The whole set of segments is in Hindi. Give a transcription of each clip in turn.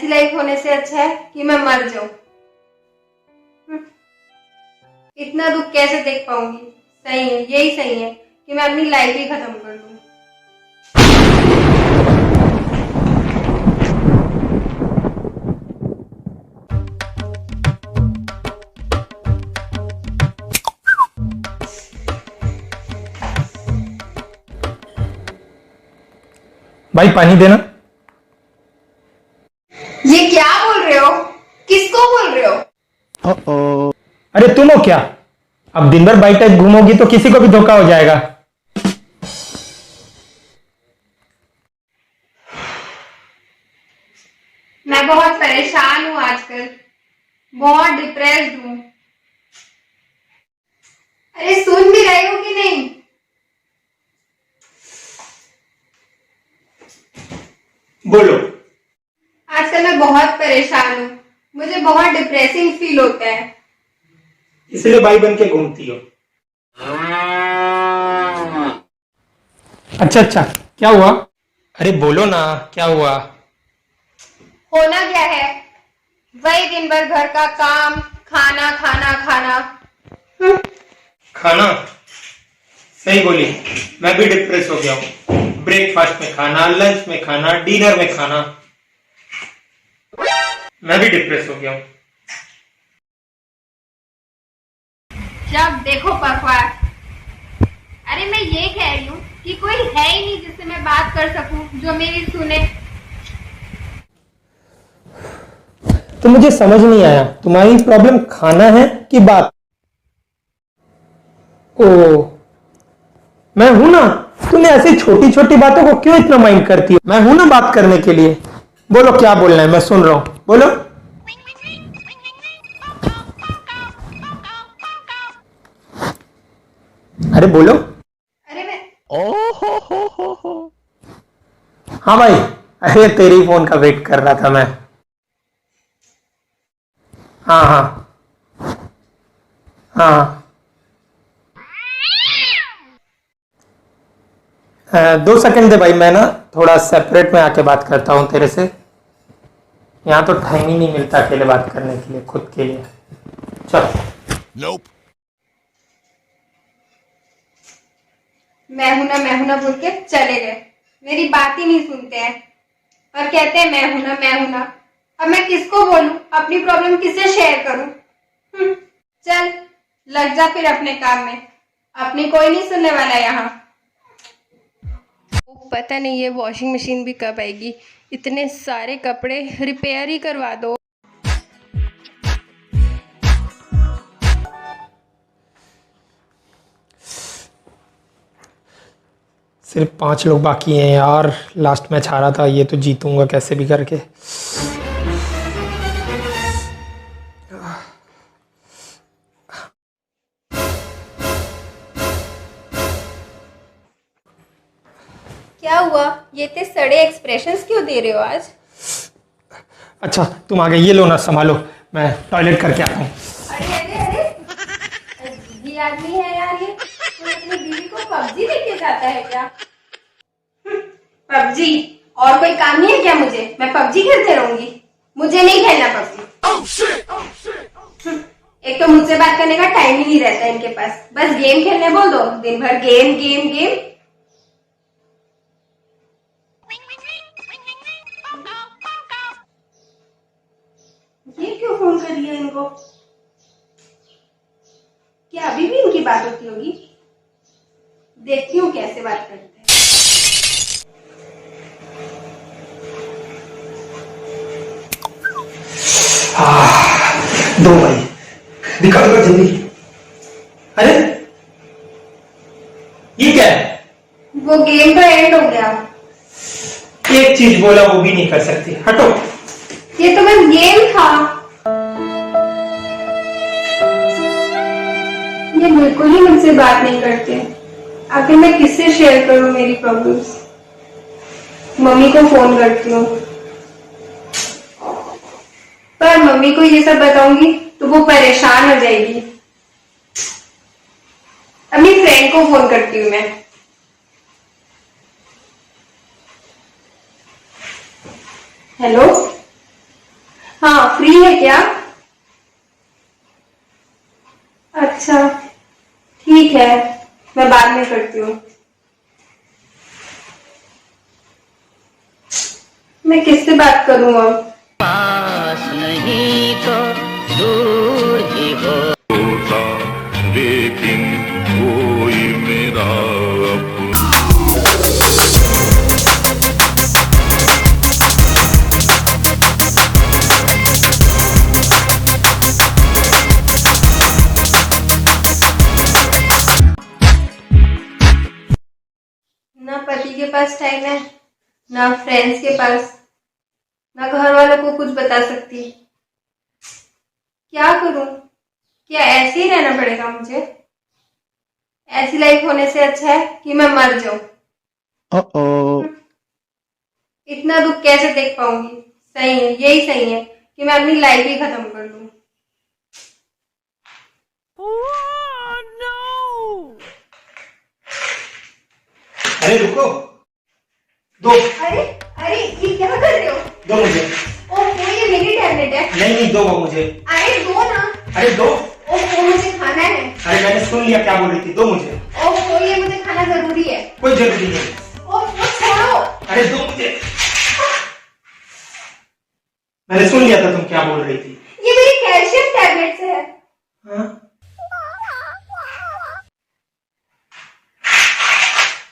ऐसी लाइफ होने से अच्छा है कि मैं मर जाऊं। इतना दुख कैसे देख पाऊंगी। सही है, यही सही है कि मैं अपनी लाइफ ही खत्म कर दूं। भाई पानी देना। ये क्या बोल रहे हो? किसको बोल रहे हो? अरे तुम हो क्या? अब दिन भर बाइक टाइप घूमोगी तो किसी को भी धोखा हो जाएगा। मैं बहुत परेशान हूँ आजकल, बहुत डिप्रेस्ड हूँ। अरे सुन भी रहे हो कि नहीं? बोलो। आजकल मैं बहुत परेशान हूँ, मुझे बहुत डिप्रेसिंग फील होता है। इसलिए बाई बन के घूमती हो? अच्छा अच्छा, क्या हुआ? अरे बोलो ना, क्या हुआ? होना क्या है, वही दिन भर घर का काम, खाना खाना खाना। खाना? सही बोली, मैं भी डिप्रेस हो गया हूँ। ब्रेकफास्ट में खाना, लंच में खाना, डिनर में खाना, मैं भी डिप्रेस हो गया हूँ। जब देखो बकवास। अरे मैं ये कह रही हूँ कि कोई है ही नहीं जिससे मैं बात कर सकूं, जो मेरी सुने। तो मुझे समझ नहीं आया, तुम्हारी प्रॉब्लम खाना है कि बात? ओ, मैं हूं ना। तुम ऐसी छोटी छोटी बातों को क्यों इतना माइंड करती हो? मैं हूं ना बात करने के लिए। बोलो क्या बोलना है, मैं सुन रहा हूं, बोलो। अरे बोलो। अरे मैं हाँ भाई, अरे तेरी फोन का वेट कर रहा था मैं। हाँ हाँ हाँ। 2 सेकंड दे भाई, मैं ना थोड़ा सेपरेट में आके बात करता हूँ तेरे से। यहाँ तो टाइम ही नहीं मिलता अकेले बात करने के लिए, खुद के लिए। चल। Nope. मैं हूं ना बोल के चले गए, मेरी बात ही नहीं सुनते हैं और कहते हैं मैं हूं ना। अब मैं किसको बोलूं, अपनी प्रॉब्लम किससे शेयर करूं? चल लग जा फिर अपने काम में, अपनी कोई नहीं सुनने वाला यहाँ। पता नहीं ये वॉशिंग मशीन भी कब आएगी, इतने सारे कपड़े रिपेयर ही करवा दो। सिर्फ 5 लोग बाकी हैं यार, लास्ट मैच हारा था, ये तो जीतूंगा कैसे भी करके। क्या हुआ, ये इतने सड़े एक्सप्रेशंस क्यों दे रहे हो आज? अच्छा तुम आ गए, ये लो ना संभालो, मैं टॉयलेट करके आता हूँ। अरे अरे अरे, ये आदमी है यार, ये कोई अपनी बीवी को पबजी लेके जाता है क्या? पबजी? और कोई काम नहीं है क्या मुझे? मैं पबजी खेलते रहूंगी? मुझे नहीं खेलना पबजी। एक तो मुझसे बात करने का टाइम ही नहीं रहता इनके पास, बस गेम खेलने बोल दो, दिन भर गेम गेम गेम। ये क्यों फोन कर लिया इनको? क्या अभी भी इनकी बात होती होगी? देखती हूँ कैसे बात करते हैं। दो भाई, निकालो जल्दी। अरे ये क्या है? वो गेम का एंड हो गया। एक चीज बोला वो भी नहीं कर सकती, हटो। ये तो बस गेम था। ये बिल्कुल ही मुझसे बात नहीं करते, आखिर मैं किससे शेयर करूं मेरी प्रॉब्लम्स? मम्मी को फोन करती हूँ, पर मम्मी को ये सब बताऊंगी तो वो परेशान हो जाएगी। अपनी फ्रेंड को फोन करती हूँ मैं। हेलो, आप फ्री है क्या? अच्छा ठीक है, मैं बाद में करती हूँ। मैं किससे बात करूँ अब? पास नहीं तो दूर ही हो। लेकिन कोई मेरा अपना ना पति के पास टाइम है, ना फ्रेंड्स के पास, ना घर वालों को कुछ बता सकती। क्या करूं? क्या ऐसे ही रहना पड़ेगा मुझे? ऐसी लाइफ होने से अच्छा है कि मैं मर जाऊं। इतना दुख कैसे देख पाऊंगी? सही है, यही सही है कि मैं अपनी लाइफ ही खत्म कर लूं। अरे रुको, दो अरे अरे ये क्या कर रहे हो? दो मुझे। ओहो ये मेरी टैबलेट है। नहीं नहीं, दो वो मुझे। अरे दो ना। अरे दो। ओहो मुझे खाना है। अरे मैंने सुन लिया क्या बोल रही थी, दो मुझे। ओहो ये मुझे खाना जरूरी है। कोई जरूरी नहीं। ओहो छोड़ो। अरे दो मुझे। मैंने सुन लिया था तुम क्या बोल रही थी। ये मेरी कैल्शियम टैबलेट है। हाँ?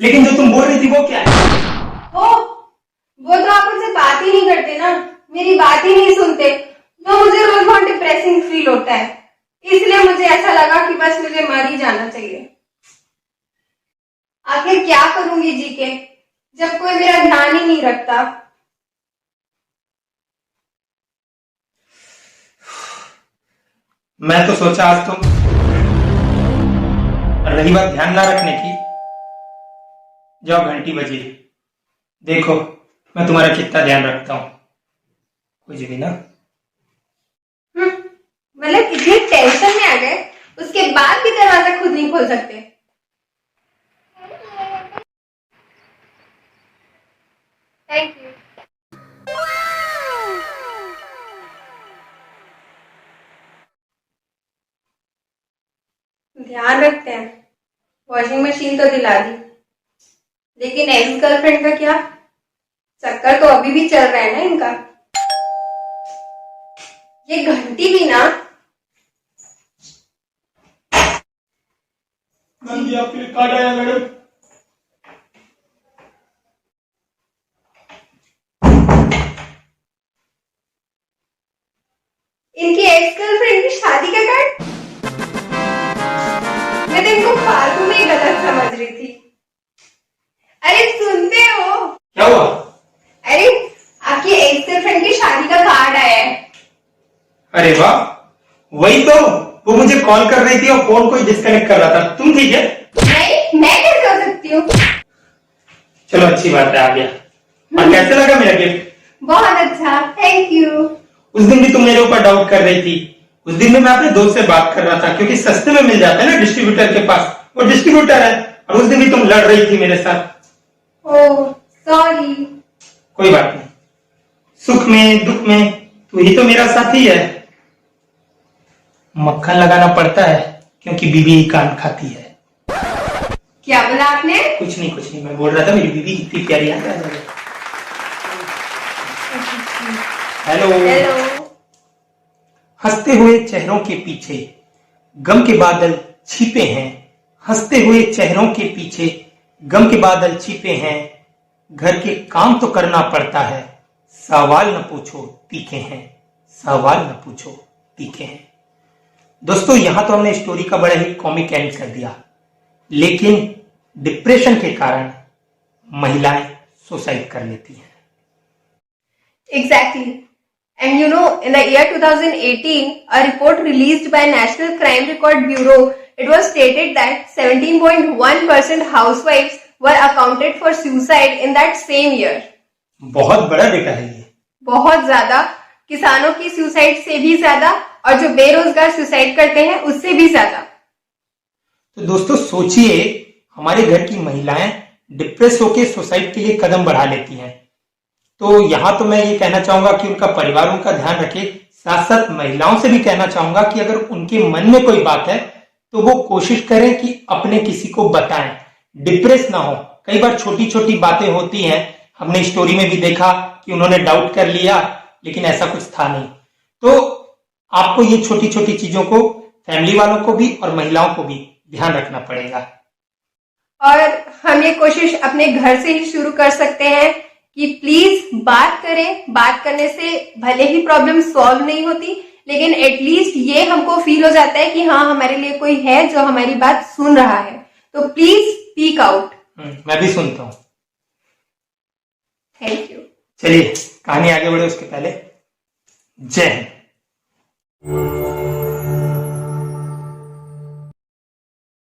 लेकिन जो तुम बोल रही थी वो क्या है? वो तो आप मुझसे बात ही नहीं करते ना, मेरी बात ही नहीं सुनते, तो मुझे रोज बहुत डिप्रेसिंग फील होता है। इसलिए मुझे ऐसा लगा कि बस मुझे मर ही जाना चाहिए। आखिर क्या करूंगी जी के, जब कोई मेरा ध्यान ही नहीं रखता। मैं तो सोचा आज तुम, रही बात ध्यान ना रखने की, जाओ घंटी बजी, देखो मैं तुम्हारा कितना ध्यान रखता हूं। कुछ भी ना। मतलब इतनी टेंशन में आ गए, उसके बाद भी दरवाजा खुद नहीं खोल सकते। Thank you. ध्यान रखते हैं। वॉशिंग मशीन तो दिला दी, लेकिन एक्स गर्लफ्रेंड का क्या? चक्कर तो अभी भी चल रहा है ना इनका। ये घंटी भी ना। आपके लिए कार्ड आया मैडम। इनकी एक्स गर्लफ्रेंड की शादी का कार्ड। मैं तो इनको फालतू में ही गलत समझ रही थी। अरे सुनते हो? क्या हुआ? अरे आपकी एक्स गर्लफ्रेंड की शादी का कार्ड आया है। अरे वाह, वही तो, वो मुझे कॉल कर रही थी और फोन को डिस्कनेक्ट कर रहा था। तुम ठीक है? नहीं, मैं कैसे हो सकती हूँ? चलो अच्छी बात है, आ गया। और कैसे लगा मेरा गिफ्ट? बहुत अच्छा, थैंक यू। उस दिन भी तुम मेरे ऊपर डाउट कर रही थी। उस दिन में मैं अपने दोस्त से बात कर रहा था, क्योंकि सस्ते में मिल जाता है ना डिस्ट्रीब्यूटर के पास, वो डिस्ट्रीब्यूटर है। और उस दिन भी तुम लड़ रही थी मेरे साथ। Oh sorry. कोई बात नहीं, सुख में दुख में तू ही तो मेरा साथी है। मक्खन लगाना पड़ता है क्योंकि बीबी ही कान खाती है। क्या बोला आपने? कुछ नहीं, मैं बोल रहा था मेरी बीबी कितनी प्यारी है। हेलो। हंसते हुए चेहरों के पीछे गम के बादल छिपे हैं। हंसते हुए चेहरों के पीछे गम के बादल छिपे हैं। घर के काम तो करना पड़ता है, सवाल न पूछो तीखे हैं। सवाल न पूछो तीखे हैं। दोस्तों यहां तो हमने स्टोरी का बड़ा ही कॉमिक एंड कर दिया, लेकिन डिप्रेशन के कारण महिलाएं सुसाइड कर लेती हैं। Exactly. And you know, in the year 2018, a report released by National Crime Record Bureau, it was stated that 17.1% housewives were accounted for suicide in that same year. बहुत बड़ा डेटा है ये। बहुत ज्यादा, किसानों की सुसाइड से भी ज्यादा और जो बेरोजगार सुसाइड करते हैं उससे भी ज्यादा। तो दोस्तों सोचिए, हमारे घर की महिलाएं डिप्रेस होकर सुसाइड के लिए कदम बढ़ा लेती हैं। तो यहां तो मैं ये कहना चाहूंगा कि उनका परिवार उनका ध्यान रखे, साथ साथ महिलाओं से भी कहना चाहूंगा कि अगर उनके मन में कोई बात है तो वो कोशिश करें कि अपने किसी को बताएं, डिप्रेस ना हो। कई बार छोटी छोटी बातें होती हैं, हमने स्टोरी में भी देखा कि उन्होंने डाउट कर लिया लेकिन ऐसा कुछ था नहीं। तो आपको ये छोटी छोटी चीजों को फैमिली वालों को भी और महिलाओं को भी ध्यान रखना पड़ेगा। और हम ये कोशिश अपने घर से ही शुरू कर सकते हैं कि प्लीज बात करें। बात करने से भले ही प्रॉब्लम सॉल्व नहीं होती, लेकिन एटलीस्ट ये हमको फील हो जाता है कि हाँ, हमारे लिए कोई है जो हमारी बात सुन रहा है। तो प्लीज स्पीक आउट। मैं भी सुनता हूँ। Thank you. चलिए कहानी आगे बढ़े उसके पहले जय हिंद।